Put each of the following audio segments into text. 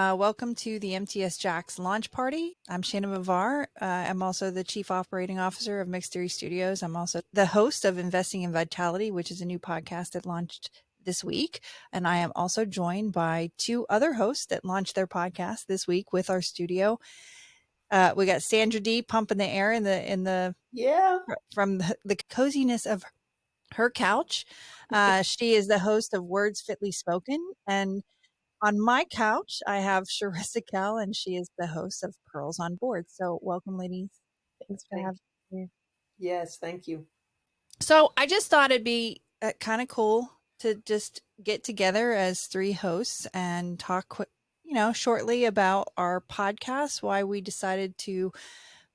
Welcome to the MTSJAX launch party. I'm Shannon Mavar. I'm also the Chief Operating Officer of Mixed Theory Studios. I'm also the host of Investing in Vitality, which is a new podcast that launched this week. And I am also joined by two other hosts that launched their podcast this week with our studio. We got Sandra D pumping the air from the coziness of her couch. She is the host of Words Fitly Spoken, and on my couch, I have Sharissa Kell, and she is the host of Pearls on Board. So welcome, ladies. Thanks for having me. Yes, thank you. So I just thought it'd be kind of cool to just get together as three hosts and talk, shortly about our podcasts, why we decided to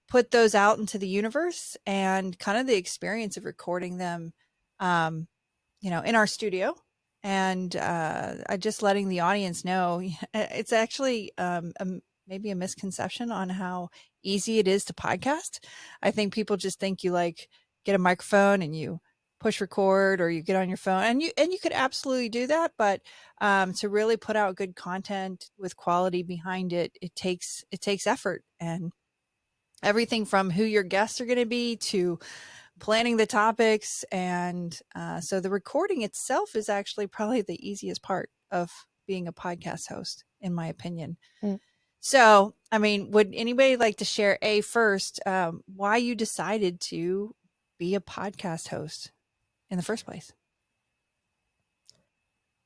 put those out into the universe, and kind of the experience of recording them, in our studio. And just letting the audience know, it's actually maybe a misconception on how easy it is to podcast. I think people just think you get a microphone and you push record, or you get on your phone, and you could absolutely do that. But to really put out good content with quality behind it, it takes effort, and everything from who your guests are going to be to planning the topics. And so the recording itself is actually probably the easiest part of being a podcast host, in my opinion. So, I mean, would anybody like to share first, why you decided to be a podcast host in the first place?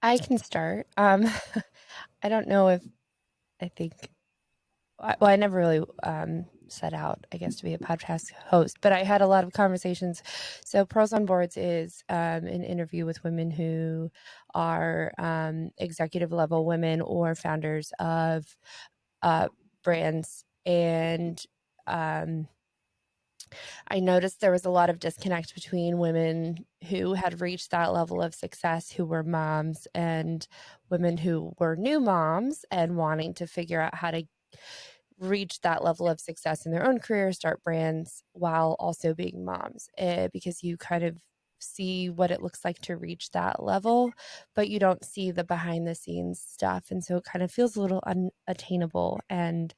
I can start. I don't know if I never really set out, I guess, to be a podcast host, but I had a lot of conversations. So Pearls on Boards is an interview with women who are executive level women or founders of brands. And I noticed there was a lot of disconnect between women who had reached that level of success, who were moms, and women who were new moms and wanting to figure out how to reach that level of success in their own career, start brands while also being moms, because you kind of see what it looks like to reach that level, but you don't see the behind the scenes stuff. And so it kind of feels a little unattainable. And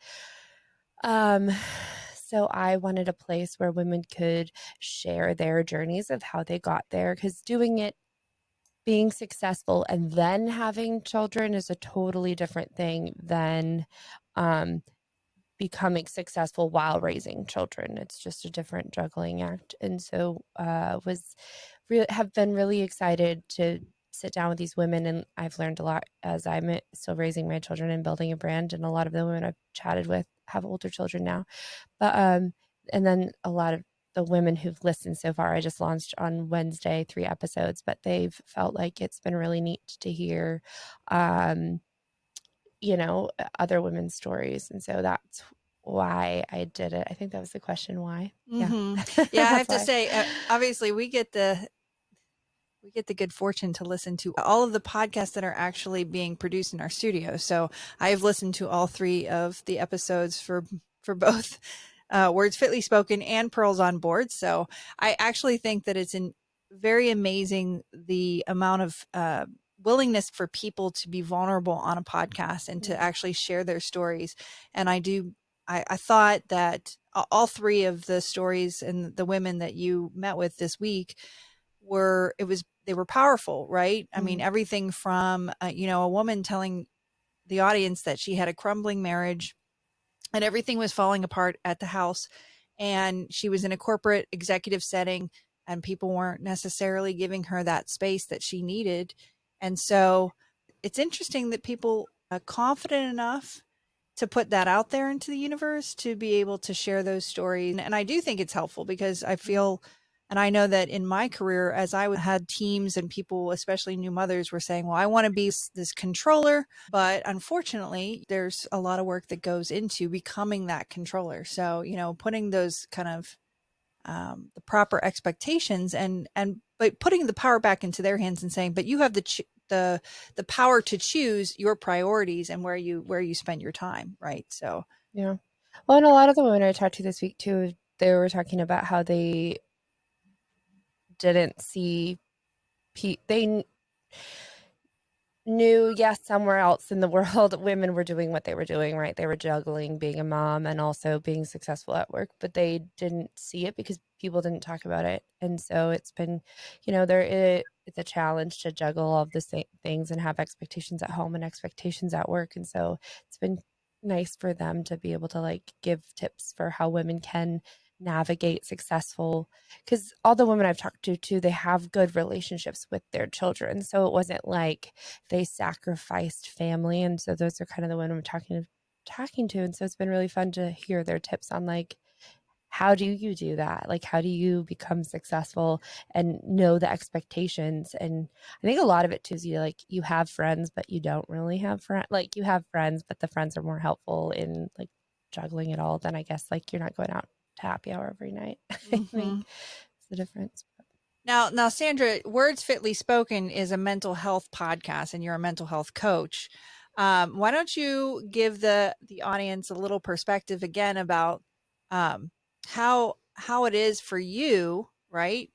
so I wanted a place where women could share their journeys of how they got there, because being successful and then having children is a totally different thing than becoming successful while raising children. It's just a different juggling act. And so have been really excited to sit down with these women, and I've learned a lot as I'm still raising my children and building a brand. And a lot of the women I've chatted with have older children now, but and then a lot of the women who've listened so far, I just launched on Wednesday 3 episodes, but they've felt like it's been really neat to hear other women's stories. And so that's why I did it. I think that was the question, why. Mm-hmm. Yeah, I have to say, obviously we get the good fortune to listen to all of the podcasts that are actually being produced in our studio. So I've listened to all 3 of the episodes for both Words Fitly Spoken and Pearls on Board. So I actually think that it's very amazing the amount of willingness for people to be vulnerable on a podcast and to actually share their stories. And I thought that all 3 of the stories and the women that you met with this week they were powerful, right? I mean, everything from, a woman telling the audience that she had a crumbling marriage and everything was falling apart at the house, and she was in a corporate executive setting and people weren't necessarily giving her that space that she needed. And so it's interesting that people are confident enough to put that out there into the universe to be able to share those stories. And I do think it's helpful, because I feel, and I know that in my career, as I had teams and people, especially new mothers, were saying, well, I want to be this controller. But unfortunately, there's a lot of work that goes into becoming that controller. So, putting those kind of the proper expectations but putting the power back into their hands and saying, but you have the power to choose your priorities and where you spend your time. Right. So, yeah. Well, and a lot of the women I talked to this week too, they were talking about how they didn't see knew, yes, somewhere else in the world, women were doing what they were doing, right? They were juggling being a mom and also being successful at work, but they didn't see it because people didn't talk about it. And so it's been, it's a challenge to juggle all of the same things and have expectations at home and expectations at work. And so it's been nice for them to be able to like give tips for how women can navigate successful, because all the women I've talked to too, they have good relationships with their children. So it wasn't like they sacrificed family. And so those are kind of the women I'm talking to. And so it's been really fun to hear their tips on like, how do you do that? Like, how do you become successful and know the expectations? And I think a lot of it too is you have friends, but you don't really have friends. Like you have friends, but the friends are more helpful in like juggling it all than I guess like you're not going out to happy hour every night. I think it's the difference. Now, Sandra, Words Fitly Spoken is a mental health podcast, and you're a mental health coach. Why don't you give the audience a little perspective again about how it is for you, right?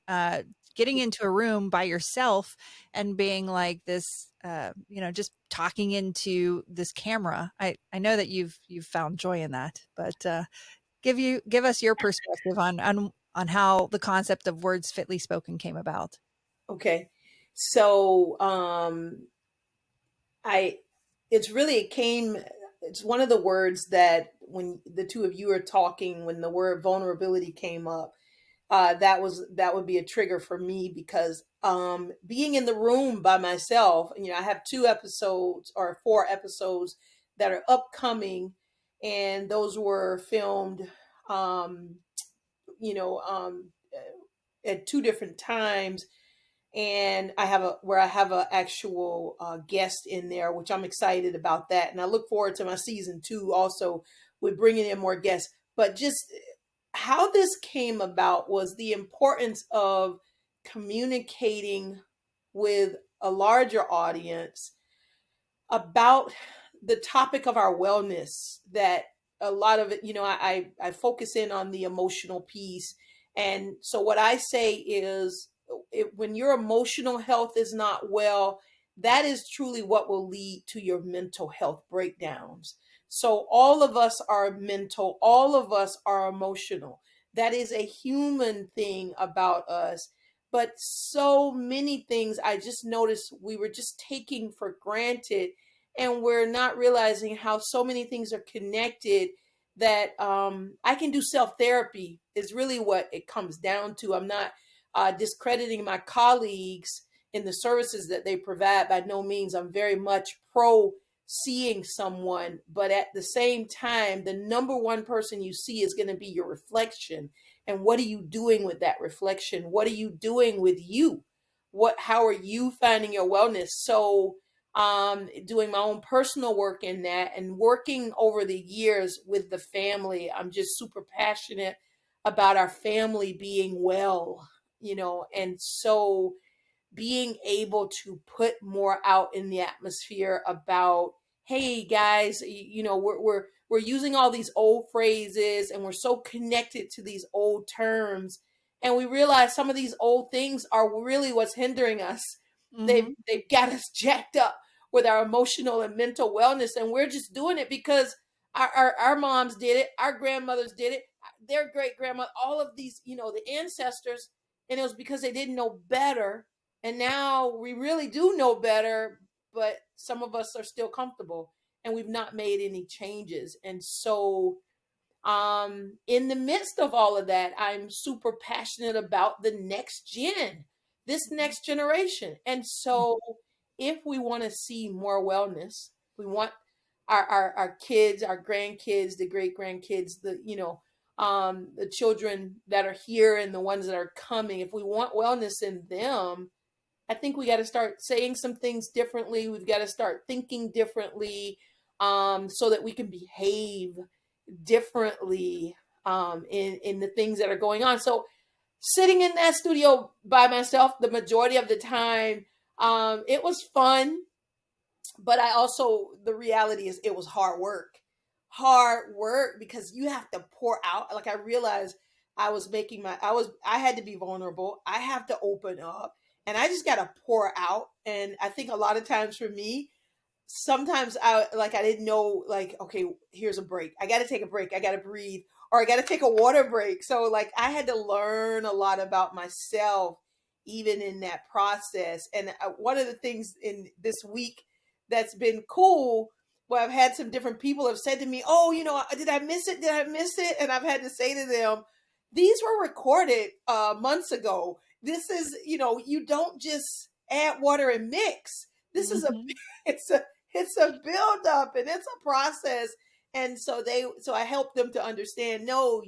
Getting into a room by yourself and being like this, just talking into this camera. I know that you've found joy in that, but give us your perspective on how the concept of Words Fitly Spoken came about. Okay. So, it's one of the words that when the two of you are talking, when the word vulnerability came up, that would be a trigger for me because being in the room by myself, I have 2 episodes or 4 episodes that are upcoming, and those were filmed, um, you know, um, at 2 different times, and I have a actual guest in there, which I'm excited about that, and I look forward to my season 2 also with bringing in more guests. But just how this came about was the importance of communicating with a larger audience about the topic of our wellness. That a lot of it, I focus in on the emotional piece. And so what I say is, when your emotional health is not well, that is truly what will lead to your mental health breakdowns. So all of us are mental, all of us are emotional. That is a human thing about us. But so many things I just noticed we were just taking for granted, and we're not realizing how so many things are connected. That I can do self therapy is really what it comes down to. I'm not discrediting my colleagues in the services that they provide. By no means. I'm very much pro seeing someone, but at the same time, the number one person you see is going to be your reflection. And what are you doing with that reflection? What are you doing with you? How are you finding your wellness? So doing my own personal work in that, and working over the years with the family. I'm just super passionate about our family being well, and so being able to put more out in the atmosphere about, hey guys, we're using all these old phrases, and we're so connected to these old terms, and we realize some of these old things are really what's hindering us. They've got us jacked up with our emotional and mental wellness, and we're just doing it because our moms did it, our grandmothers did it, their great grandmother, all of these, the ancestors, and it was because they didn't know better. And now we really do know better, but some of us are still comfortable, and we've not made any changes. And so, in the midst of all of that, I'm super passionate about the next gen, this next generation. And so, if we want to see more wellness, we want our kids, our grandkids, the great grandkids, the children that are here and the ones that are coming, if we want wellness in them, I think we got to start saying some things differently. We've got to start thinking differently, so that we can behave differently, in the things that are going on. So sitting in that studio by myself the majority of the time, it was fun, but the reality is it was hard work, because you have to pour out. Like, I realized I had to be vulnerable. I have to open up, and I just got to pour out. And I think a lot of times for me, sometimes I didn't know, like, okay, here's a break. I got to take a break. I got to breathe, or I got to take a water break. So like I had to learn a lot about myself even in that process. And one of the things in this week that's been cool, where I've had some different people have said to me, oh, did I miss it? Did I miss it? And I've had to say to them, these were recorded months ago. This is, you don't just add water and mix. This is it's a build up, and it's a process. And so I help them to understand, no,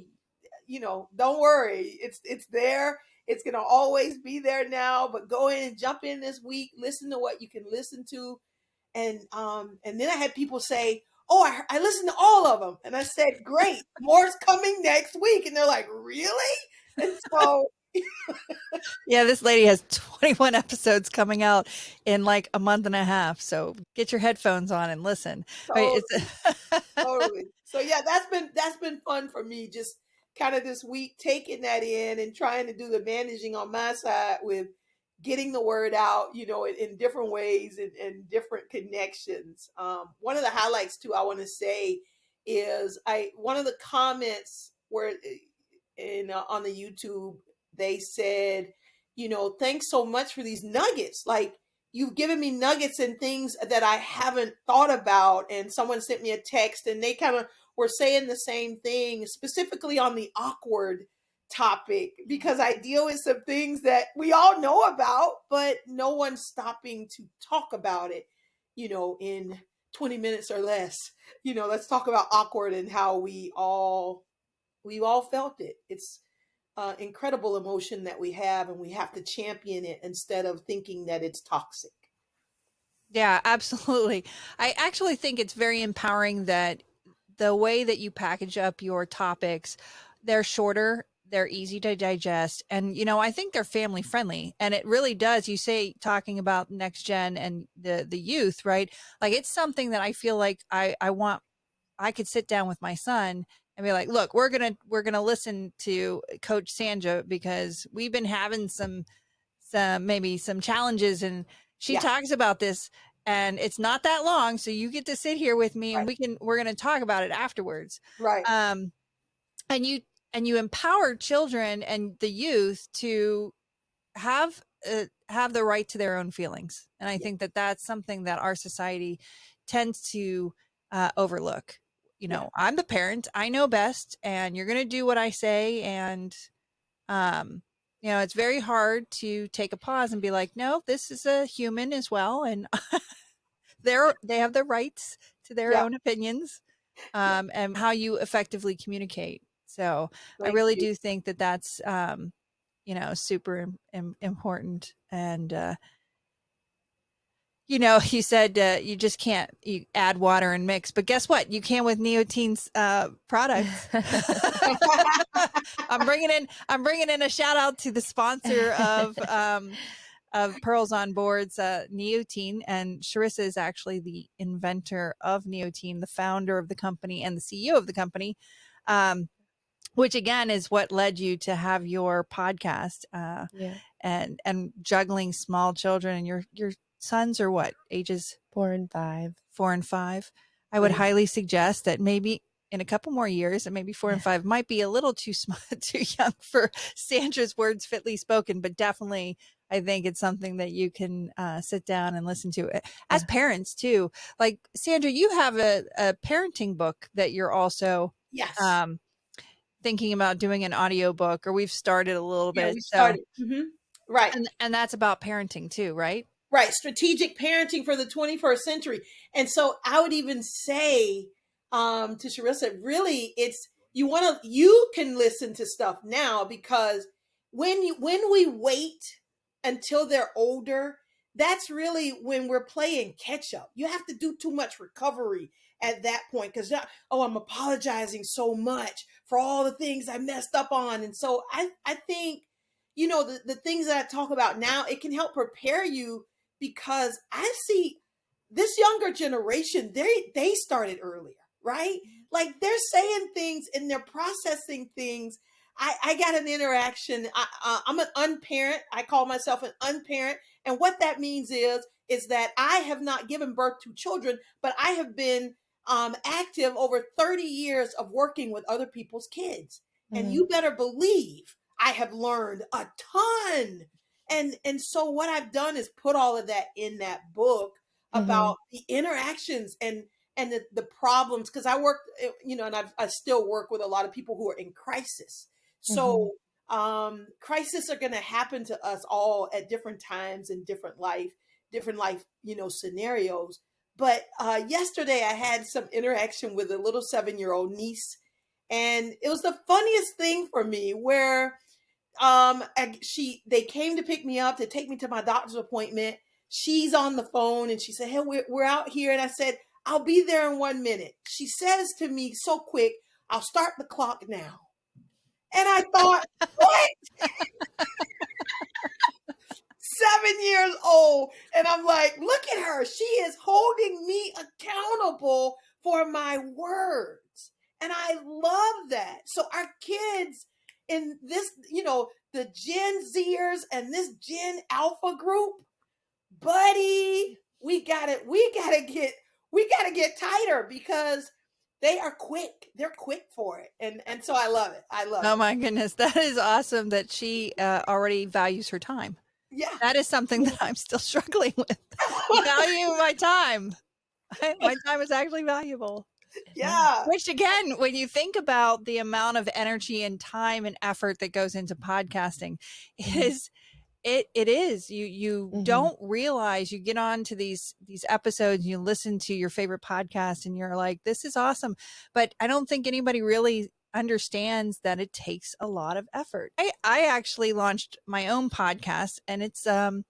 don't worry. It's there. It's going to always be there now, but go in and jump in this week, listen to what you can listen to. And then I had people say, oh, I listened to all of them. And I said, great, more's coming next week. And they're like, really? And so yeah, this lady has 21 episodes coming out in like a month and a half. So get your headphones on and listen. Totally. Totally. So yeah, that's been fun for me, just kind of this week taking that in and trying to do the managing on my side with getting the word out, in different ways and different connections. One of the highlights too, I want to say, is one of the comments where on the YouTube, they said, thanks so much for these nuggets. Like, you've given me nuggets and things that I haven't thought about. And someone sent me a text and they kind of were saying the same thing, specifically on the awkward topic, because I deal with some things that we all know about, but no one's stopping to talk about it, in 20 minutes or less. Let's talk about awkward and how we all felt it. It's incredible emotion that we have, and we have to champion it instead of thinking that it's toxic. Yeah, absolutely. I actually think it's very empowering that the way that you package up your topics, they're shorter, they're easy to digest, and I think they're family friendly. And it really does. You say, talking about next gen and the youth, right? Like, it's something that I feel like I could sit down with my son and be like, look, we're gonna listen to Coach Sandra because we've been having some maybe some challenges, and she talks about this, and it's not that long, so you get to sit here with me, and we're going to talk about it afterwards. Right. And you empower children and the youth to have the right to their own feelings. And I think that that's something that our society tends to overlook. I'm the parent, I know best, and you're going to do what I say. And it's very hard to take a pause and be like, no, this is a human as well, and they have the rights to their own opinions, and how you effectively communicate. So I really do think that that's super important. And you said you just can't add water and mix, but guess what? You can with Neoteen's products. I'm bringing in a shout out to the sponsor of Pearls on Boards, Neoteen, and Charissa is actually the inventor of Neoteen, the founder of the company and the CEO of the company, which again is what led you to have your podcast, and juggling small children. And your sons are what ages? 4 and 5. 4 and 5. I would highly suggest that maybe in a couple more years, and maybe 4 and 5 might be a little too young for Sandra's words fitly spoken, but definitely I think it's something that you can sit down and listen to as parents too. Like, Sandra, you have a parenting book that you're also thinking about doing an audio book, or we've started a little bit. We started. Right. And that's about parenting too, right? Right. Strategic parenting for the 21st century. And so I would even say to Charissa, really, it's you can listen to stuff now, because when we wait until they're older, that's really when we're playing catch up. You have to do too much recovery at that point, because I'm apologizing so much for all the things I messed up on. And so I think, the things that I talk about now, it can help prepare you, because I see this younger generation, they started earlier, right? Like, they're saying things and they're processing things. I got an interaction. I'm an unparent. I call myself an unparent. And what that means is that I have not given birth to children, but I have been active over 30 years of working with other people's kids. And you better believe I have learned a ton. And so what I've done is put all of that in that book about the interactions and the problems, because I work, and I still work with a lot of people who are in crisis. So crises are going to happen to us all at different times in different life, scenarios. But yesterday I had some interaction with a little 7-year-old niece, and it was the funniest thing for me where they came to pick me up to take me to my doctor's appointment. She's on the phone and she said, "Hey, we're out here." And I said, "I'll be there in 1 minute." She says to me so quick, "I'll start the clock now." And I thought, what? 7 years old. And I'm like, look at her. She is holding me accountable for my words. And I love that. So our kids in this, the Gen Zers and this Gen Alpha group, buddy, we gotta get tighter, because they are quick. They're quick for it. And so I love it. Oh my goodness. That is awesome that she already values her time. Yeah. That is something that I'm still struggling with. Value my time. My time is actually valuable. Yeah. Which again, when you think about the amount of energy and time and effort that goes into podcasting, it is you don't realize. You get on to these episodes, you listen to your favorite podcast and you're like, this is awesome. But I don't think anybody really understands that it takes a lot of effort. I actually launched my own podcast, and it's been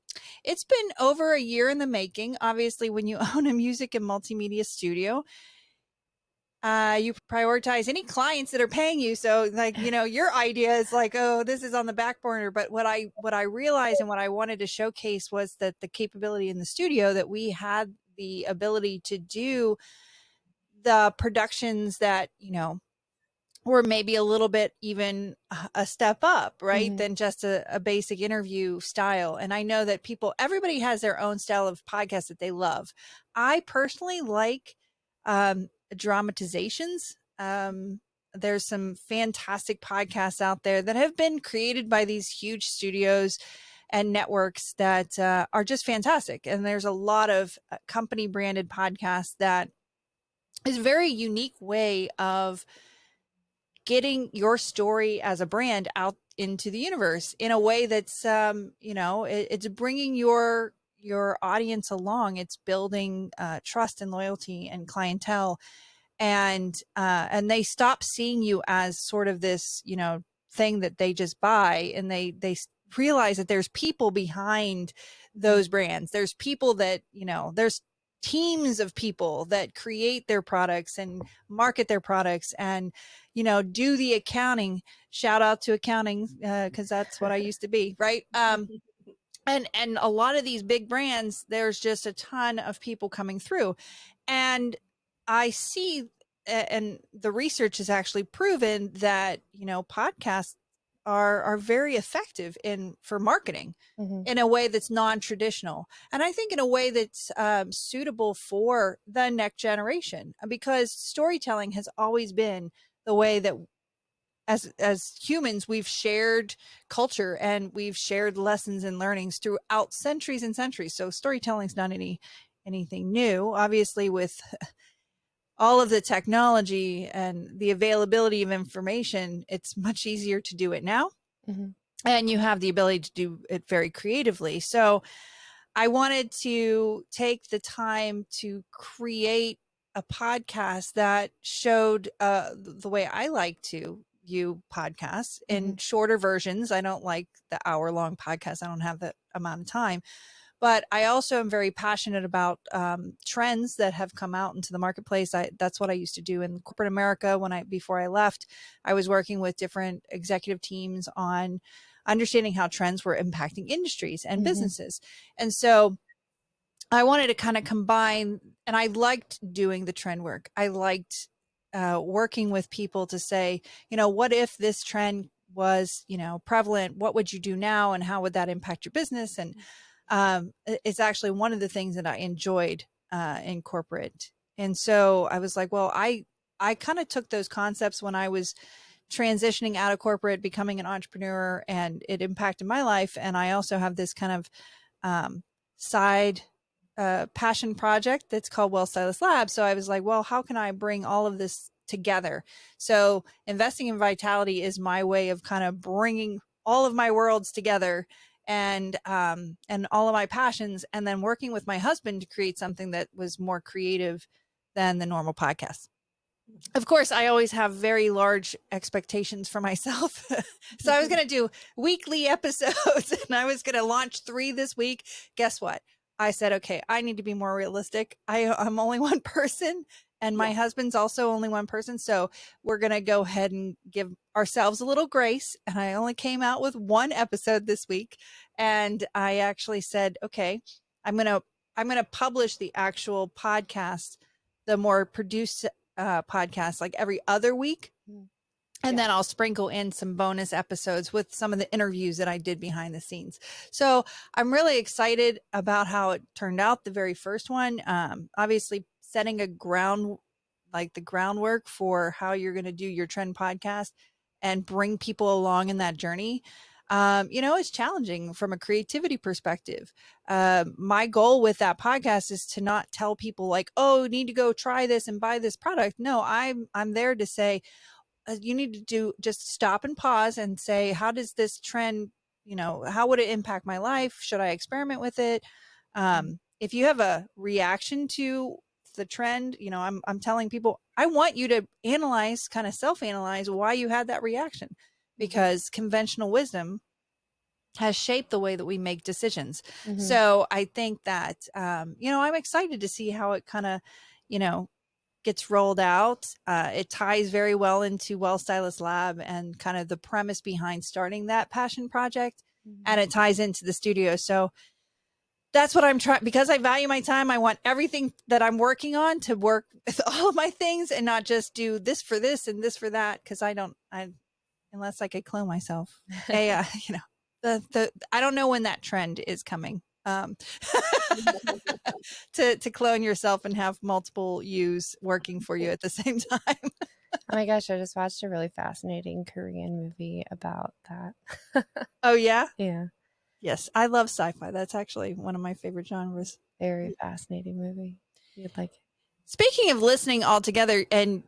over a year in the making. Obviously, when you own a music and multimedia studio, you prioritize any clients that are paying you. So like, your idea is like, oh, this is on the back burner. But what I realized and what I wanted to showcase was that the capability in the studio, that we had the ability to do the productions that, were maybe a little bit even a step up, right? Than just a basic interview style. And I know that everybody has their own style of podcast that they love. I personally like dramatizations. There's some fantastic podcasts out there that have been created by these huge studios and networks that are just fantastic. And there's a lot of company branded podcasts that is a very unique way of getting your story as a brand out into the universe in a way that's, it's bringing your audience along. It's building trust and loyalty and clientele, and they stop seeing you as sort of this, thing that they just buy, and they realize that there's people behind those brands. There's people that, there's teams of people that create their products and market their products and, do the accounting. Shout out to accounting, because that's what I used to be, right? And a lot of these big brands, there's just a ton of people coming through. And I see, and the research has actually proven that, podcasts are very effective for marketing in a way that's non-traditional. And I think in a way that's suitable for the next generation, because storytelling has always been the way that as humans, we've shared culture and we've shared lessons and learnings throughout centuries and centuries. So storytelling's not anything new. Obviously, with all of the technology and the availability of information, it's much easier to do it now. And you have the ability to do it very creatively. So I wanted to take the time to create a podcast that showed the way I like to view podcasts in shorter versions. I don't like the hour-long podcast. I don't have that amount of time. But I also am very passionate about trends that have come out into the marketplace. That's what I used to do in corporate America. Before I left, I was working with different executive teams on understanding how trends were impacting industries and businesses. And so I wanted to kind of combine, and I liked doing the trend work. I liked working with people to say, what if this trend was, prevalent? What would you do now? And how would that impact your business? And it's actually one of the things that I enjoyed in corporate. And so I was like, well, I kind of took those concepts when I was transitioning out of corporate, becoming an entrepreneur, and it impacted my life. And I also have this kind of side passion project that's called Well Stylist Lab. So I was like, well, how can I bring all of this together? So investing in vitality is my way of kind of bringing all of my worlds together, and all of my passions, and then working with my husband to create something that was more creative than the normal podcast. Of course, I always have very large expectations for myself. So I was going to do weekly episodes, and I was going to launch 3 this week. Guess what? I said, okay, I need to be more realistic. I'm only one person, and my husband's also only one person. So we're going to go ahead and give ourselves a little grace. And I only came out with 1 episode this week. And I actually said, okay, I'm going to publish the actual podcast, the more produced podcast, like every other week. And then I'll sprinkle in some bonus episodes with some of the interviews that I did behind the scenes. So I'm really excited about how it turned out, the very first one. Obviously setting the groundwork for how you're going to do your trend podcast and bring people along in that journey. It's challenging from a creativity perspective. My goal with that podcast is to not tell people like, oh, you need to go try this and buy this product. No, I'm there to say, you need to just stop and pause and say, how does this trend, how would it impact my life? Should I experiment with it? If you have a reaction to the trend, I'm telling people, I want you to kind of self-analyze why you had that reaction, because conventional wisdom has shaped the way that we make decisions. So I think that, I'm excited to see how it kind of, gets rolled out. It ties very well into Well Stylist Lab and kind of the premise behind starting that passion project. And it ties into the studio. So that's what I'm trying, because I value my time. I want everything that I'm working on to work with all of my things and not just do this for this and this for that. Cause unless I could clone myself, I don't know when that trend is coming. To clone yourself and have multiple yous working for you at the same time. Oh my gosh, I just watched a really fascinating Korean movie about that. Oh yeah? Yeah. Yes, I love sci-fi. That's actually one of my favorite genres. Very fascinating movie. You'd like it. Speaking of listening all together and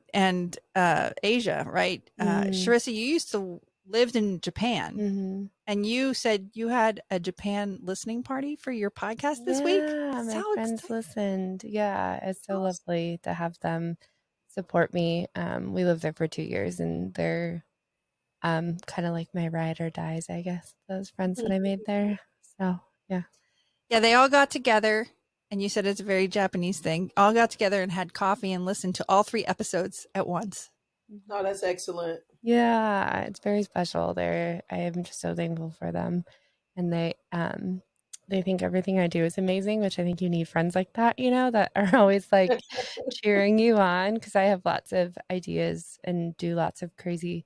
Asia, right? Sharissa, you used to lived in Japan, and you said you had a Japan listening party for your podcast this week. Yeah, my friends listened. Yeah, it's so lovely to have them support me. We lived there for 2 years, and they're kind of like my ride or dies, I guess, those friends that I made there. So yeah. Yeah, they all got together, and you said it's a very Japanese thing, all got together and had coffee and listened to all 3 episodes at once. Oh, that's excellent. Yeah, it's very special. I am just so thankful for them. And they think everything I do is amazing, which I think you need friends like that, that are always like cheering you on, because I have lots of ideas and do lots of crazy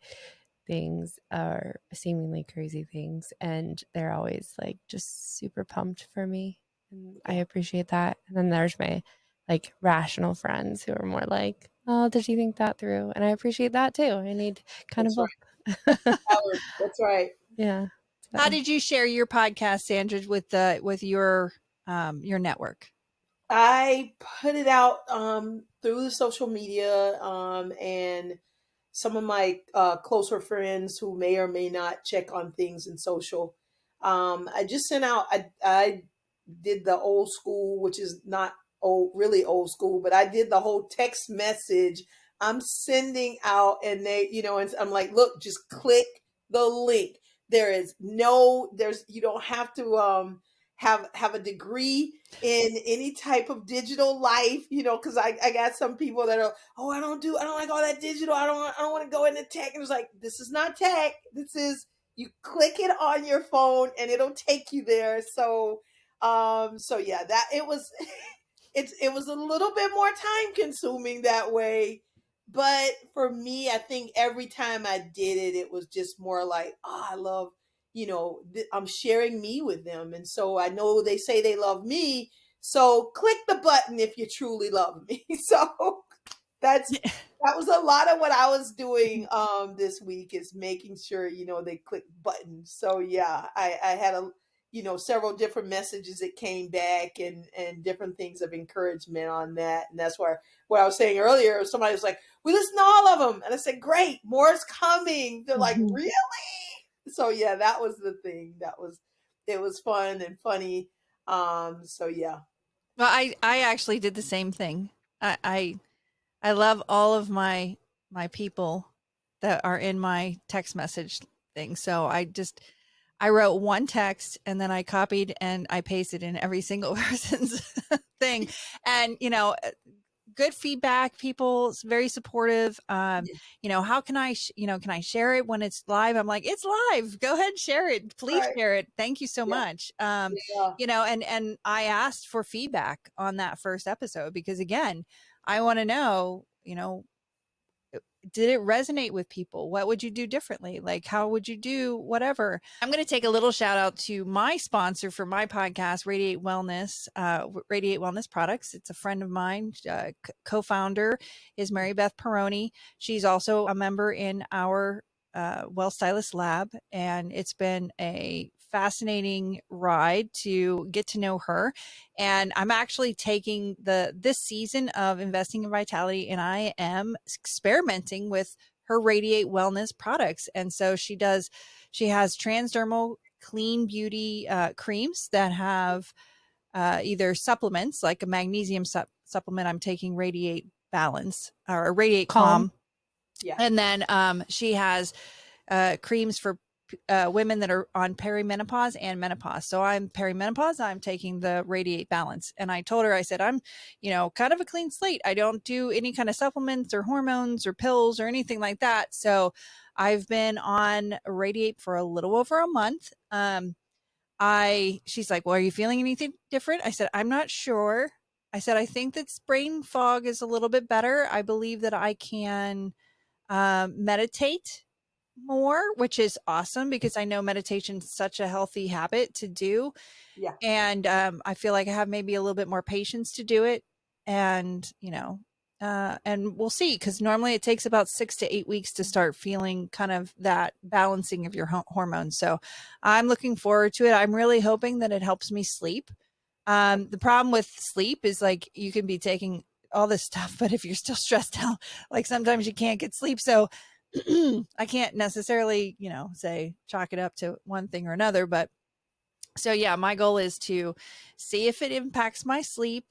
things, or seemingly crazy things, and they're always like just super pumped for me, and I appreciate that. And then there's my like rational friends who are more like, oh, did you think that through? And I appreciate that too. I need kind of both. That's right. Yeah. So. How did you share your podcast, Sandra, with your network? I put it out through the social media, and some of my closer friends who may or may not check on things in social. I just sent out. I did the old school, which is not really old school, but I did the whole text message. I'm sending out, and and I'm like, look, just click the link. You don't have to have a degree in any type of digital life, because I got some people that are, oh, I don't like all that digital. I don't want to go into tech. And it's like, this is not tech. This is, you click it on your phone and it'll take you there. So yeah, that it was it was a little bit more time consuming that way. But for me, I think every time I did it, it was just more like, oh, I love, I'm sharing me with them. And so I know they say they love me. So click the button if you truly love me. So that was a lot of what I was doing this week, is making sure, they click buttons. So yeah, I had several different messages that came back, and different things of encouragement on that. And that's why what I was saying earlier, somebody was like, we listen to all of them. And I said, great, more is coming. They're like, really? So yeah, that was the thing. It was fun and funny. So yeah. Well, I actually did the same thing. I love all of my people that are in my text message thing. So I wrote one text, and then I copied and I pasted in every single person's thing. And, good feedback. People's very supportive. How can I, can I share it when it's live? I'm like, it's live. Go ahead and share it. Please share it. Thank you so much. And I asked for feedback on that first episode, because again, I want to know, did it resonate with people? What would you do differently? Like, how would you do whatever? I'm going to take a little shout out to my sponsor for my podcast, Radiate Wellness Products. It's a friend of mine. Co-founder is Mary Beth Peroni. She's also a member in our Well Stylist Lab, and it's been a fascinating ride to get to know her. And I'm actually taking this season of Investing in Vitality, and I am experimenting with her Radiate Wellness products. And so she has transdermal clean beauty creams that have either supplements, like a magnesium supplement. I'm taking Radiate Balance or Radiate Calm. Yeah. And then she has creams for women that are on perimenopause and menopause. So I'm perimenopause. I'm taking the Radiate Balance. And I told her, I said, I'm, kind of a clean slate. I don't do any kind of supplements or hormones or pills or anything like that. So I've been on Radiate for a little over a month. She's like, well, are you feeling anything different? I said, I'm not sure. I said, I think that brain fog is a little bit better. I believe that I can meditate more, which is awesome, because I know meditation is such a healthy habit to do. Yeah. And I feel like I have maybe a little bit more patience to do it. And, and we'll see, because normally it takes about 6 to 8 weeks to start feeling kind of that balancing of your hormones. So I'm looking forward to it. I'm really hoping that it helps me sleep. The problem with sleep is, like, you can be taking all this stuff, but if you're still stressed out, like, sometimes you can't get sleep. So I can't necessarily, say chalk it up to one thing or another, but so yeah, my goal is to see if it impacts my sleep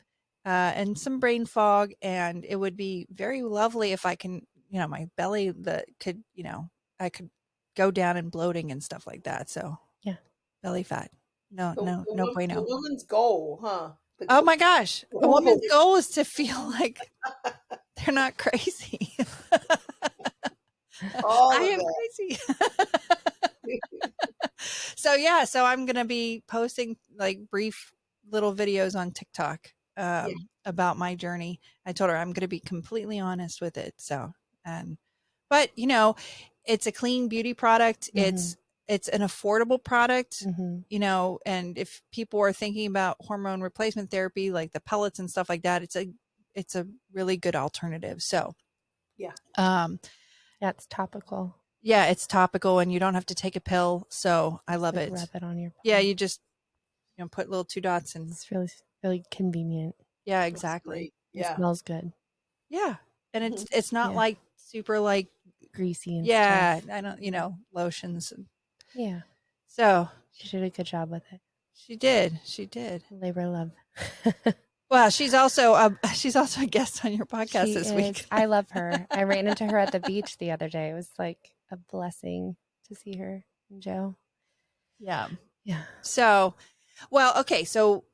and some brain fog. And it would be very lovely if I can, my belly that could, I could go down in bloating and stuff like that. So yeah, belly fat. No bueno. The woman's goal, huh? Oh my gosh. A woman's goal is to feel like they're not crazy. I am crazy. So yeah, so I'm going to be posting like brief little videos on TikTok about my journey. I told her I'm going to be completely honest with it. So, but it's a clean beauty product. Mm-hmm. It's an affordable product, mm-hmm. And if people are thinking about hormone replacement therapy, like the pellets and stuff like that, it's a really good alternative. So, yeah, it's topical. Yeah, it's topical, and you don't have to take a pill. So I love it. Rub it on your palm. Yeah, you just put little 2 dots, and it's really, really convenient. Yeah, exactly. Yeah, it smells good. Yeah, and it's not like super like greasy and stuff. stuff. I don't lotions. Yeah. So she did a good job with it. She did. Labor love. Well, she's also a guest on your podcast this week. I love her. I ran into her at the beach the other day. It was like a blessing to see her and Joe. Yeah. Yeah. So, well, okay. So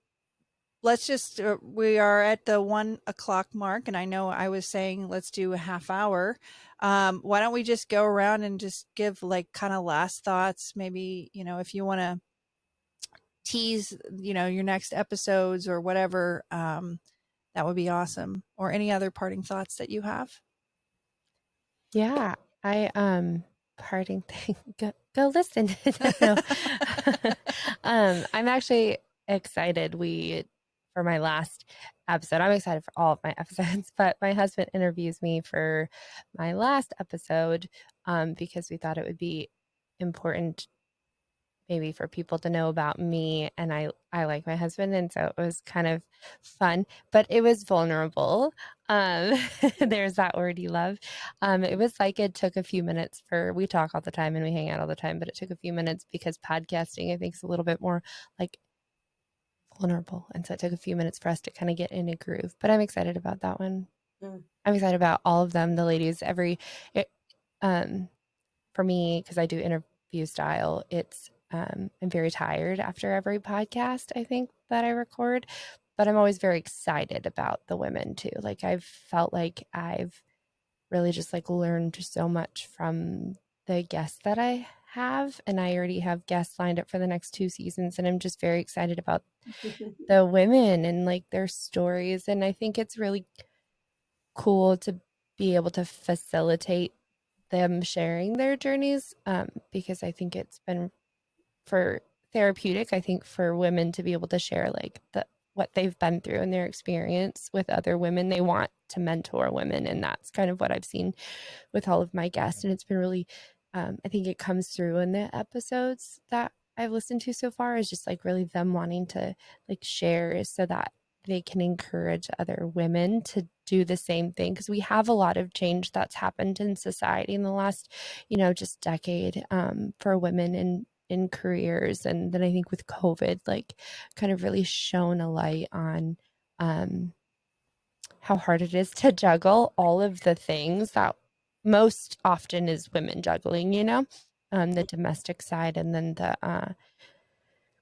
let's just, we are at the 1 o'clock mark, and I know I was saying, let's do a half hour. Why don't we just go around and just give like kind of last thoughts, maybe, if you want to tease, your next episodes or whatever, that would be awesome. Or any other parting thoughts that you have? Yeah. parting thing, go listen. No. I'm actually excited. For my last episode, I'm excited for all of my episodes, but my husband interviews me for my last episode because we thought it would be important maybe for people to know about me, and I like my husband, and so it was kind of fun, but it was vulnerable. There's that word you love. It was like it took a few minutes we talk all the time and we hang out all the time, but it took a few minutes because podcasting I think is a little bit more like vulnerable, and so it took a few minutes for us to kind of get in a groove. But I'm excited about that one. I'm excited about all of them, the ladies. For me, because I do interview style, I'm very tired after every podcast, I think, that I record, but I'm always very excited about the women too. Like I've felt like I've really just like learned so much from the guests that I have, and I already have guests lined up for the next 2 seasons, and I'm just very excited about the women and like their stories. And I think it's really cool to be able to facilitate them sharing their journeys because I think it's been for therapeutic, I think, for women to be able to share like what they've been through and their experience with other women. They want to mentor women, and that's kind of what I've seen with all of my guests, and it's been really I think it comes through in the episodes that I've listened to so far, is just like really them wanting to like share so that they can encourage other women to do the same thing, because we have a lot of change that's happened in society in the last just decade for women in careers. And then I think with COVID, like kind of really shone a light on how hard it is to juggle all of the things that most often is women juggling, the domestic side and then the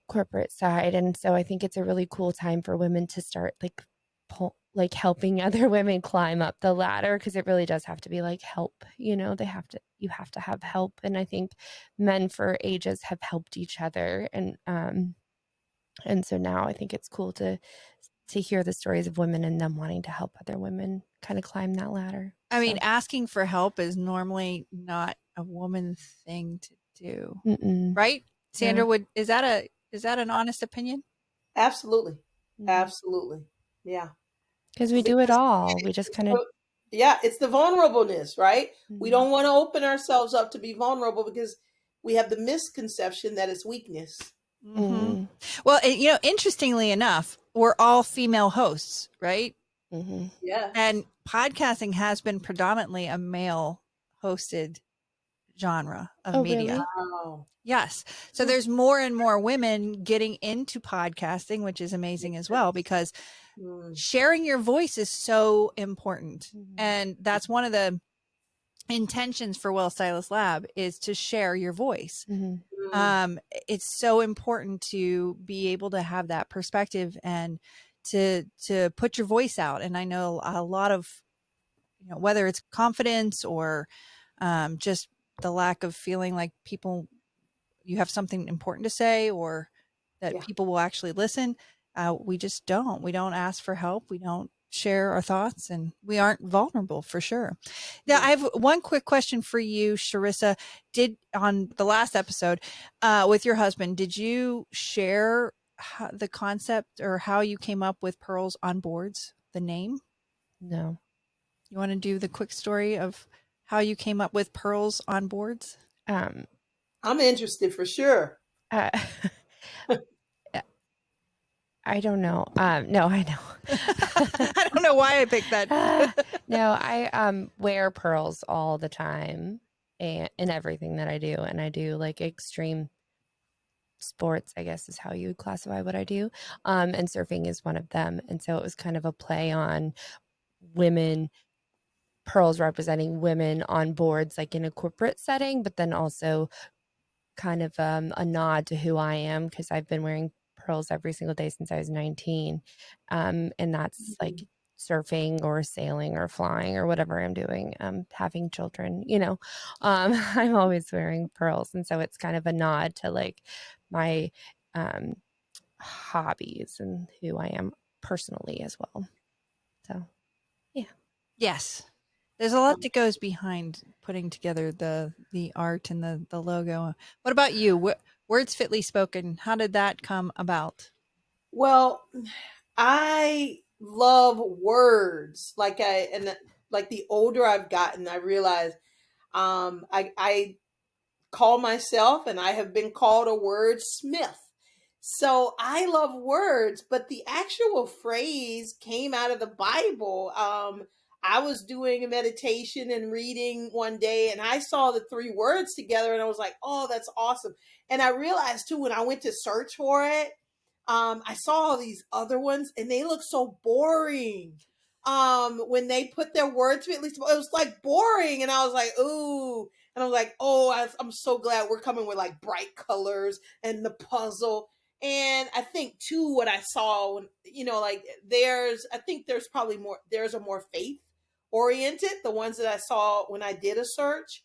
corporate side. And so I think it's a really cool time for women to start like helping other women climb up the ladder, because it really does have to be like help, you have to have help. And I think men for ages have helped each other, and so now I think it's cool to hear the stories of women and them wanting to help other women kind of climb that ladder. I mean, asking for help is normally not a woman thing to do. Right? Sandra, is that an honest opinion? Absolutely. Absolutely. Yeah. Because we do it all. We just kind of. Yeah, it's the vulnerableness, right? We don't want to open ourselves up to be vulnerable because we have the misconception that it's weakness. Well, interestingly enough, we're all female hosts, right? Yeah. And podcasting has been predominantly a male hosted genre of media. Really? Wow. Yes. So there's more and more women getting into podcasting, which is amazing as well, because sharing your voice is so important. And that's one of the intentions for Well Stylist Lab, is to share your voice. It's so important to be able to have that perspective and to put your voice out. And I know a lot of, whether it's confidence or just the lack of feeling like you have something important to say, or that people will actually listen. We don't ask for help. We don't share our thoughts, and we aren't vulnerable for sure. Now, I have one quick question for you, Sharissa. On the last episode with your husband, did you share the concept or how you came up with Pearls on Boards, the name? No. You want to do the quick story of how you came up with Pearls on Boards? I'm interested for sure. I don't know. No, I know. I don't know why I picked that. No, I wear pearls all the time and in everything that I do. And I do like extreme sports, I guess is how you would classify what I do. And surfing is one of them. And so it was kind of a play on women, pearls representing women on boards, like in a corporate setting, but then also kind of a nod to who I am, because I've been wearing pearls every single day since I was 19. And that's like surfing or sailing or flying or whatever I'm doing, having children, I'm always wearing pearls. And so it's kind of a nod to like my hobbies and who I am personally as well. So, yeah. Yes. There's a lot that goes behind putting together the art and the logo. What about you? Words Fitly Spoken, how did that come about? Well, I love words. Like the older I've gotten, I realize I call myself, and I have been called a wordsmith. So I love words, but the actual phrase came out of the Bible. I was doing a meditation and reading one day, and I saw the three words together, and I was like, oh, that's awesome. And I realized too, when I went to search for it, I saw all these other ones, and they look so boring. When they put their words to it, at least it was like boring, and I was like, ooh. And I was like, oh, I'm so glad we're coming with like bright colors and the puzzle. And I think too, what I saw, like I think there's probably there's a more faith oriented, the ones that I saw when I did a search.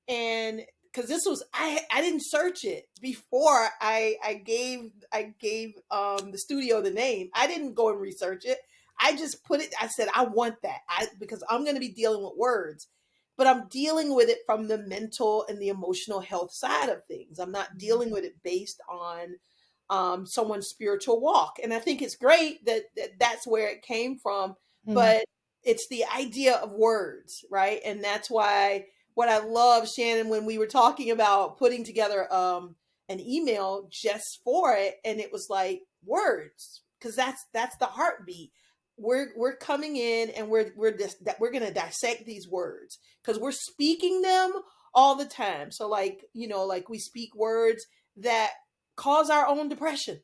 And because I didn't search it before I gave the studio the name. I didn't go and research it. I just put it, I said, I want that because I'm going to be dealing with words, but I'm dealing with it from the mental and the emotional health side of things. I'm not dealing with it based on someone's spiritual walk. And I think it's great that that's where it came from, but it's the idea of words, right? And that's why what I love, Shannon, when we were talking about putting together an email just for it, and it was like words, because that's the heartbeat. We're coming in, and we're going to dissect these words because we're speaking them all the time. So like we speak words that cause our own depression.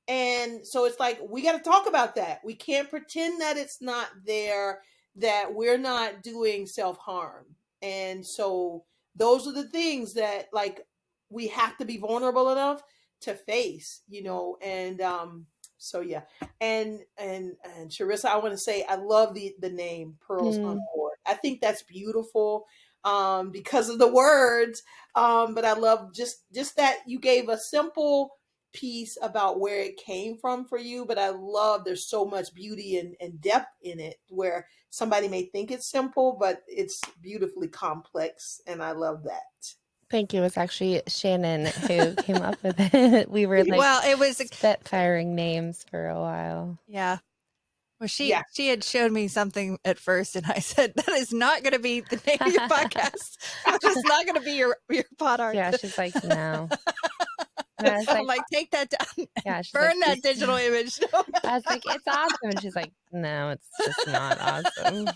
And so it's like, we got to talk about that. We can't pretend that it's not there, that we're not doing self-harm. And so those are the things that like we have to be vulnerable enough to face, and so yeah. And Charissa, I want to say I love the name Pearls on Board. I think that's beautiful because of the words. But I love just that you gave a simple piece about where it came from for you, but I love there's so much beauty and depth in it where somebody may think it's simple, but it's beautifully complex, and I love that. Thank you. It was actually Shannon who came up with it. We were like, well, it was spitfiring names for a while. Yeah. Well, she had showed me something at first, and I said, that is not going to be the name of your podcast. That is not going to be your pod art. Yeah, she's like, no. And I was like, I'm like, take that down. Yeah, burn that digital image. I was like, it's awesome. And she's like, no, it's just not awesome.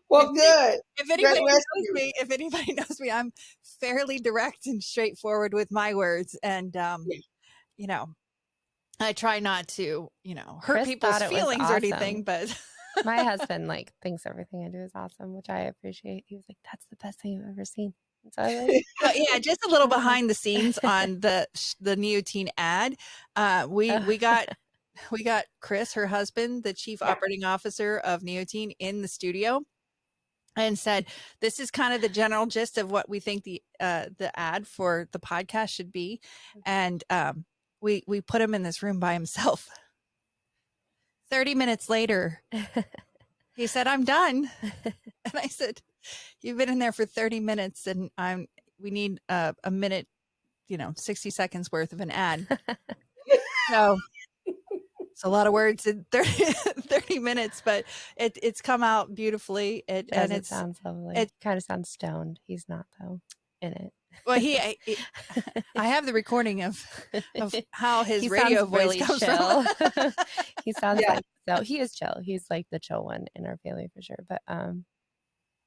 Well, good. If anybody knows me, I'm fairly direct and straightforward with my words. And, I try not to, hurt Chris people's feelings awesome. Or anything, but my husband thinks everything I do is awesome, which I appreciate. He was like, that's the best thing I've ever seen. So well, yeah, just a little behind the scenes on the Neotine ad. We got Chris, her husband, the chief operating officer of Neotine, in the studio, and said, this is kind of the general gist of what we think the ad for the podcast should be. And we put him in this room by himself. 30 minutes later, he said, I'm done. And I said, you've been in there for 30 minutes and we need a minute, 60 seconds worth of an ad. So it's a lot of words in 30 minutes, but it's come out beautifully. It sounds lovely. It kind of sounds stoned. He's not though in it. Well, I have the recording of how his radio voice really comes chill. from. He sounds like, so he is chill. He's like the chill one in our family for sure. But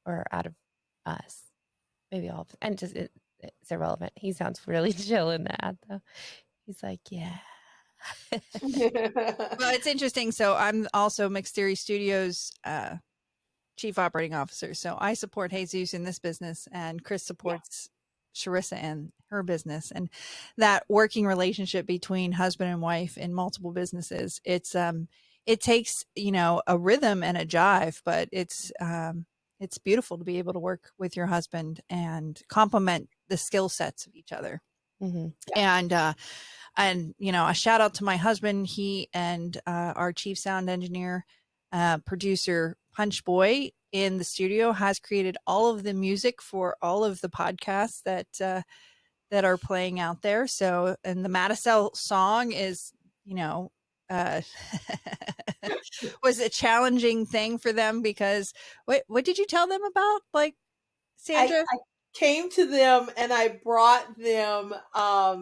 or out of us, maybe all of us. And just it's irrelevant. He sounds really chill in the ad though. He's like, yeah. Well, it's interesting. So I'm also Mixed Theory Studios chief operating officer. So I support Jesus in this business, and Chris supports Charissa and her business. And that working relationship between husband and wife in multiple businesses, it takes a rhythm and a jive, but it's beautiful to be able to work with your husband and complement the skill sets of each other. Mm-hmm. And a shout out to my husband. He and our chief sound engineer producer Punch Boy in the studio has created all of the music for all of the podcasts that are playing out there. So, and the Madisel song is, uh, was a challenging thing for them because what did you tell them about, like, Sandra? I came to them and I brought them I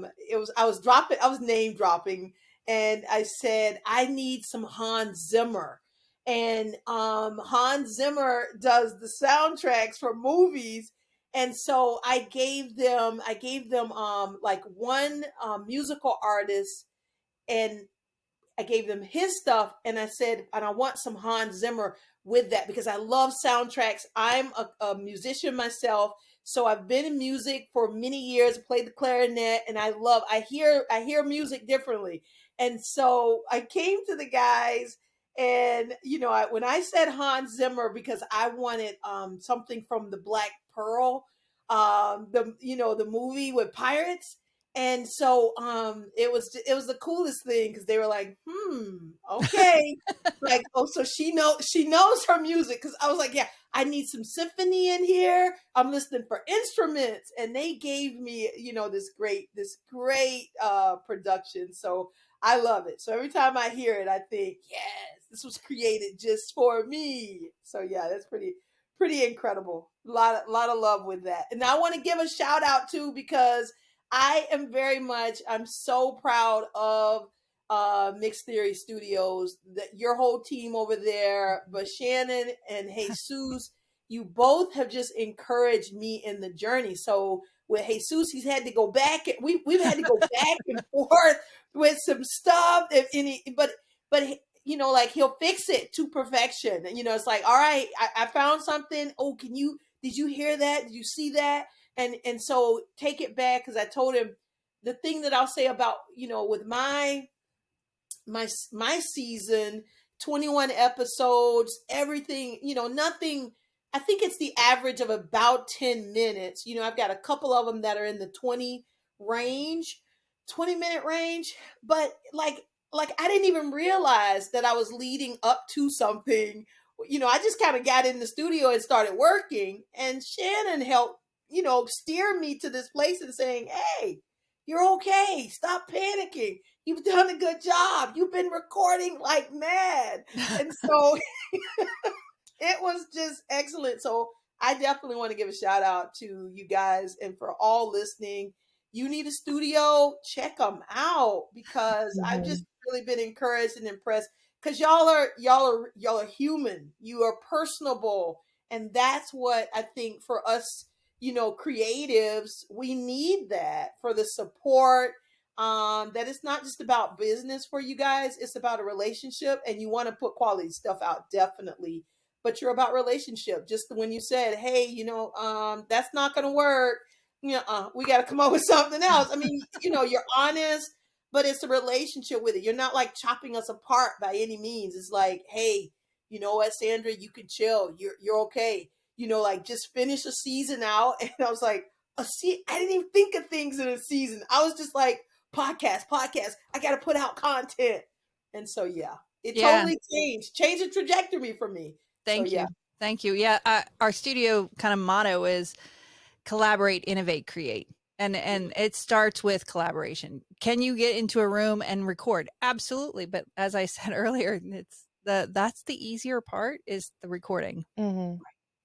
was name dropping, and I said I need some Hans Zimmer. And Hans Zimmer does the soundtracks for movies. And so I gave them like one musical artist, and I gave them his stuff, and I said, and I want some Hans Zimmer with that because I love soundtracks. I'm a musician myself, so I've been in music for many years, played the clarinet, and I hear music differently. And so I came to the guys, and when I said Hans Zimmer, because I wanted something from the Black Pearl, the movie with pirates. And so it was the coolest thing because they were like, okay. Like, oh, so she knows her music. Because I was like, yeah, I need some symphony in here. I'm listening for instruments. And they gave me, this great production. So I love it. So every time I hear it, I think, yes, this was created just for me. So yeah, that's pretty incredible. A lot of love with that. And I want to give a shout out too, because I'm so proud of Mixed Theory Studios, that your whole team over there, but Shannon and Jesus, you both have just encouraged me in the journey. So with Jesus, he's had to go back, and we've had to go back and forth with some stuff, but like he'll fix it to perfection. And it's like, all right, I found something. Oh, did you hear that? Did you see that? And so take it back, because I told him the thing that I'll say about, with my season, 21 episodes, everything, nothing. I think it's the average of about 10 minutes. I've got a couple of them that are in the 20 minute range, but like I didn't even realize that I was leading up to something. I just kind of got in the studio and started working, and Shannon helped steer me to this place and saying, hey, you're okay. Stop panicking. You've done a good job. You've been recording like mad. And so it was just excellent. So I definitely want to give a shout out to you guys, and for all listening. You need a studio, check them out, because I've just really been encouraged and impressed, because y'all are human. You are personable. And that's what I think for us, creatives, we need that for the support. That it's not just about business for you guys, it's about a relationship, and you want to put quality stuff out, definitely. But you're about relationship. Just when you said, hey, that's not going to work. We got to come up with something else. I mean, you're honest, but it's a relationship with it. You're not like chopping us apart by any means. It's like, hey, you know what, Sandra, you can chill. You're okay. Like just finish a season out. And I was like, I didn't even think of things in a season. I was just like, podcast. I got to put out content. And so, yeah, it totally changed the trajectory for me. Thank you. Yeah. Our studio kind of motto is collaborate, innovate, create. And it starts with collaboration. Can you get into a room and record? Absolutely. But as I said earlier, that's the easier part, is the recording. Mm-hmm.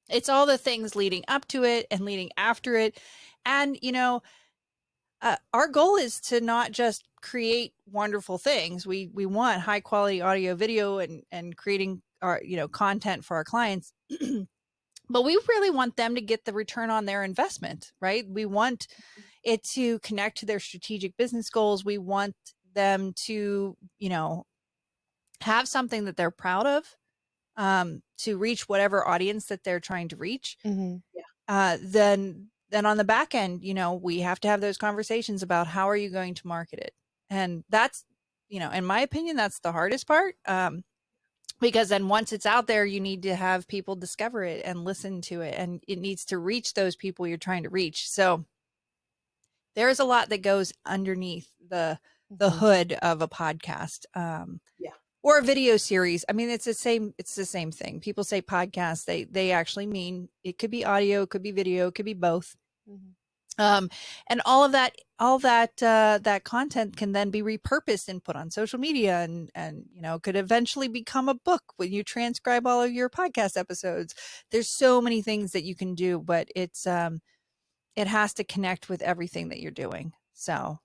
It's all the things leading up to it and leading after it. And, our goal is to not just create wonderful things. We want high quality audio, video, and creating our, content for our clients. But we really want them to get the return on their investment, right? We want it to connect to their strategic business goals. We want them to, have something that they're proud of, to reach whatever audience that they're trying to reach. Mm-hmm. Then on the back end, we have to have those conversations about how are you going to market it? And that's, in my opinion, that's the hardest part. Because then once it's out there, you need to have people discover it and listen to it, and it needs to reach those people you're trying to reach. So there's a lot that goes underneath the hood of a podcast. or a video series. I mean, it's the same thing. People say podcasts, they actually mean it could be audio, it could be video, it could be both. And all that content can then be repurposed and put on social media, and could eventually become a book when you transcribe all of your podcast episodes. There's so many things that you can do, but it has to connect with everything that you're doing. So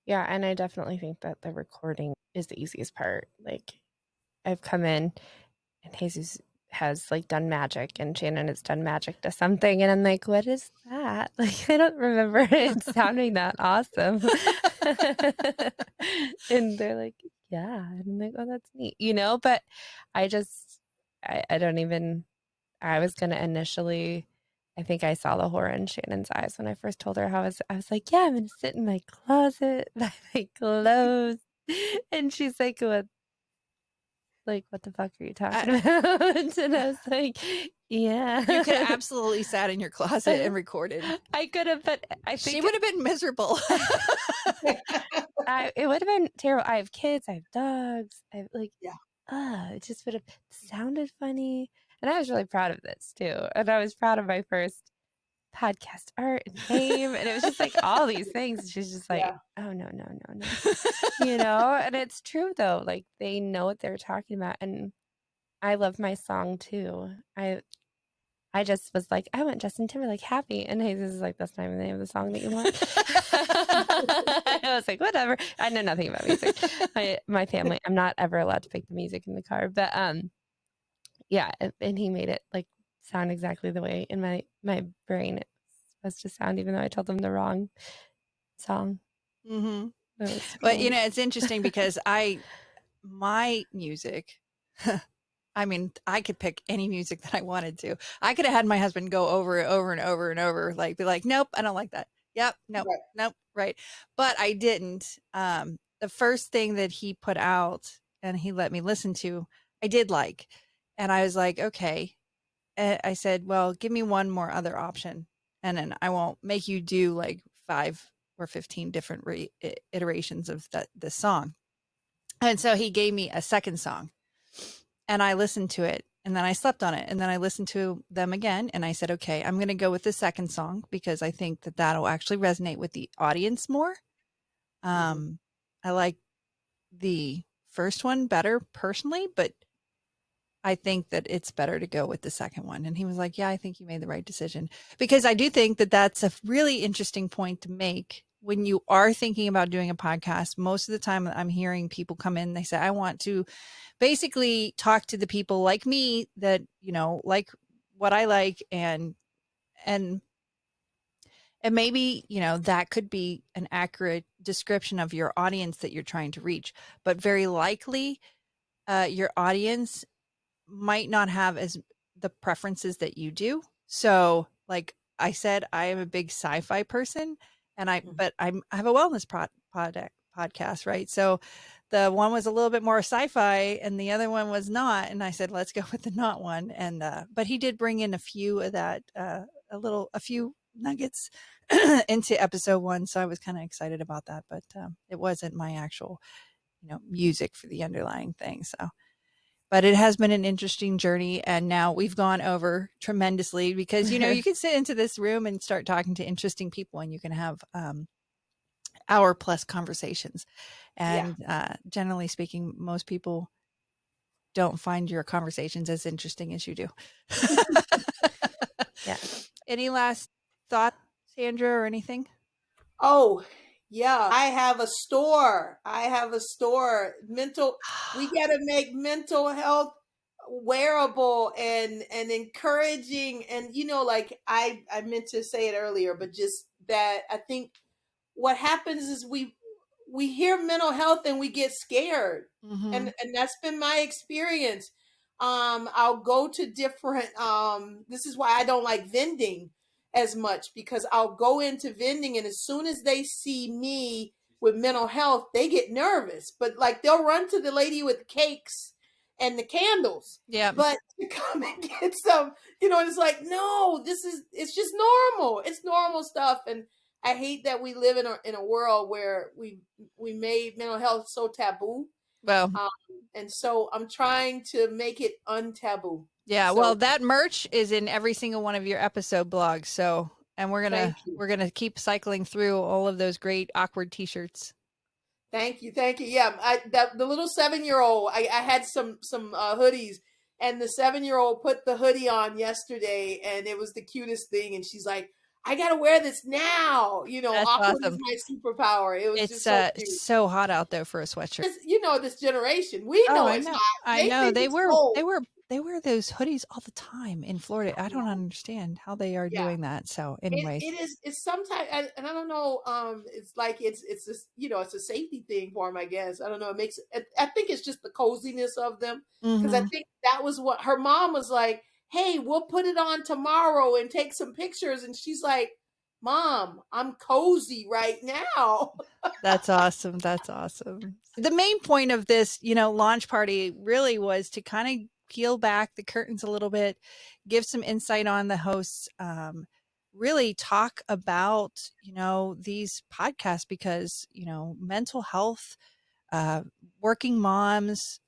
yeah, and I definitely think that the recording is the easiest part. Like, I've come in and Jesus has like done magic, and Shannon has done magic to something, and I'm like, what is that? Like, I don't remember it sounding that awesome. And they're like, yeah, and I'm like, oh, that's neat, but I don't even, I was gonna initially, I think I saw the horror in Shannon's eyes when I first told her how I was like, yeah, I'm gonna sit in my closet by my clothes. And she's like, what the fuck are you talking about? And I was like, yeah. You could have absolutely sat in your closet and recorded. I could have, but I think she would have been miserable. It would have been terrible. I have kids, I have dogs. It just would have sounded funny. And I was really proud of this too. And I was proud of my first podcast art and name. And it was just like all these things. And she's just like, oh, no. And it's true though. Like, they know what they're talking about. And I love my song too. I just was like, I want Justin Timberlake happy. And Jesus is like, that's not even the name of the song that you want. I was like, whatever. I know nothing about music. My family, I'm not ever allowed to pick the music in the car. But yeah, and he made it like sound exactly the way in my brain it's supposed to sound, even though I told him the wrong song. Mm-hmm. Cool. But it's interesting because my music, I mean, I could pick any music that I wanted to. I could have had my husband go over it over and over and over, like be like, nope, I don't like that. Yep, nope, Right. nope, right. But I didn't. The first thing that he put out and he let me listen to, I did like. And I was like, okay. And I said, well, give me one more other option. And then I won't make you do like 5 or 15 different iterations of this song. And so he gave me a second song. And I listened to it, and then I slept on it, and then I listened to them again, and I said, okay, I'm going to go with the second song because I think that that'll actually resonate with the audience more. I like the first one better personally, but I think that it's better to go with the second one. And he was like, yeah, I think you made the right decision, because I do think that that's a really interesting point to make when you are thinking about doing a podcast. Most of the time I'm hearing people come in, they say, I want to basically talk to the people like me that, like what I like, and maybe, that could be an accurate description of your audience that you're trying to reach, but very likely your audience might not have as the preferences that you do. So like I said, I am a big sci-fi person, and I have a wellness podcast, right? So the one was a little bit more sci-fi and the other one was not. And I said, let's go with the not one. And, but he did bring in a few of that, a few nuggets into episode 1. So I was kind of excited about that, but it wasn't my actual, music for the underlying thing. So, but it has been an interesting journey. And now we've gone over tremendously because, you can sit into this room and start talking to interesting people, and you can have, hour plus conversations. And generally speaking, most people don't find your conversations as interesting as you do. Yeah. Any last thoughts, Sandra, or anything? Oh, yeah. I have a store. We got to make mental health wearable and encouraging. And, like I meant to say it earlier, but just that I think what happens is we hear mental health and we get scared. And that's been my experience. I'll go to different, this is why I don't like vending as much, because I'll go into vending and as soon as they see me with mental health, they get nervous, but like they'll run to the lady with cakes and the candles. Yeah. But to come and get some, and it's like, no, it's just normal. It's normal stuff. And I hate that we live in a world where we made mental health so taboo. Well, And so I'm trying to make it untaboo. Yeah, So, well, that merch is in every single one of your episode blogs. So, and we're gonna keep cycling through all of those great awkward T-shirts. Thank you. Yeah, the little 7-year-old, I had some hoodies, and the 7-year-old put the hoodie on yesterday, and it was the cutest thing. And she's like, "I gotta wear this now." That's Awkward awesome. is my superpower. It was It's just so cute. so hot out though for a sweatshirt. This generation, we know I it's know. hot. I know. Think They it's wear cold. those hoodies all the time in Florida. I don't understand how they are doing that. So, anyways, it's sometimes, and I don't know. It's like it's just, it's a safety thing for them, I guess. I don't know. I think it's just the coziness of them, because I think that was what her mom was like. Hey, we'll put it on tomorrow and take some pictures, and she's like, "Mom, I'm cozy right now." That's awesome. That's awesome. The main point of this, launch party really was to kind of peel back the curtains a little bit, give some insight on the hosts, really talk about, these podcasts because, mental health, working moms,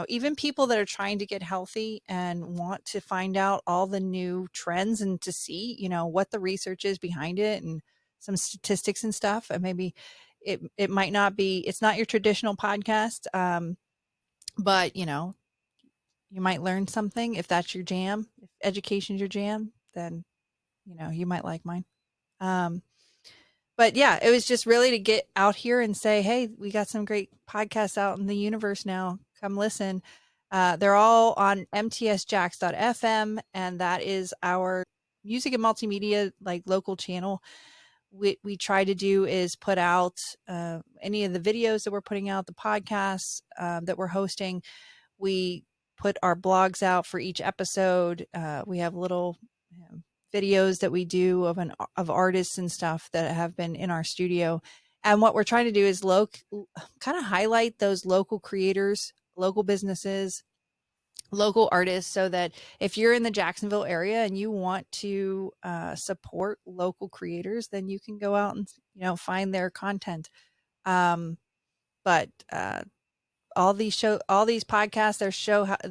even people that are trying to get healthy and want to find out all the new trends and to see, what the research is behind it and some statistics and stuff. And maybe it might not be, it's not your traditional podcast. But you might learn something if that's your jam. If education's your jam, then, you might like mine. But yeah, it was just really to get out here and say, hey, we got some great podcasts out in the universe now. Come listen. They're all on MTSJAX.fm, and that is our music and multimedia, like local channel. We try to do is put out any of the videos that we're putting out, the podcasts that we're hosting. We put our blogs out for each episode. We have little videos that we do of artists and stuff that have been in our studio. And what we're trying to do is kind of highlight those local creators, local businesses, local artists, so that if you're in the Jacksonville area and you want to support local creators, then you can go out and find their content. But all these podcasts,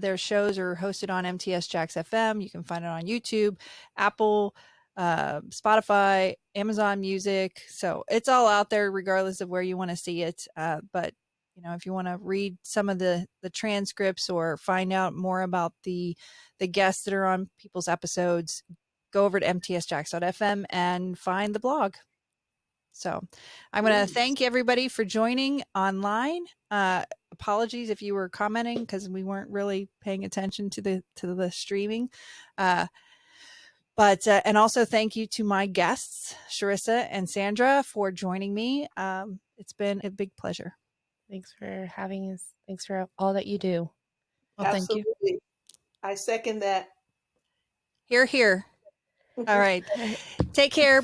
their shows are hosted on MTSJAX FM. You can find it on YouTube, Apple, Spotify, Amazon Music. So it's all out there regardless of where you want to see it. But if you want to read some of the transcripts or find out more about the guests that are on people's episodes, go over to MTSJAX.fm and find the blog. So I'm going to thank everybody for joining online. Apologies if you were commenting because we weren't really paying attention to the streaming. But and also thank you to my guests, Sharissa and Sandra, for joining me. It's been a big pleasure. Thanks for having us. Thanks for all that you do. Well, Absolutely. thank you. I second that. Hear, hear. All right. Take care.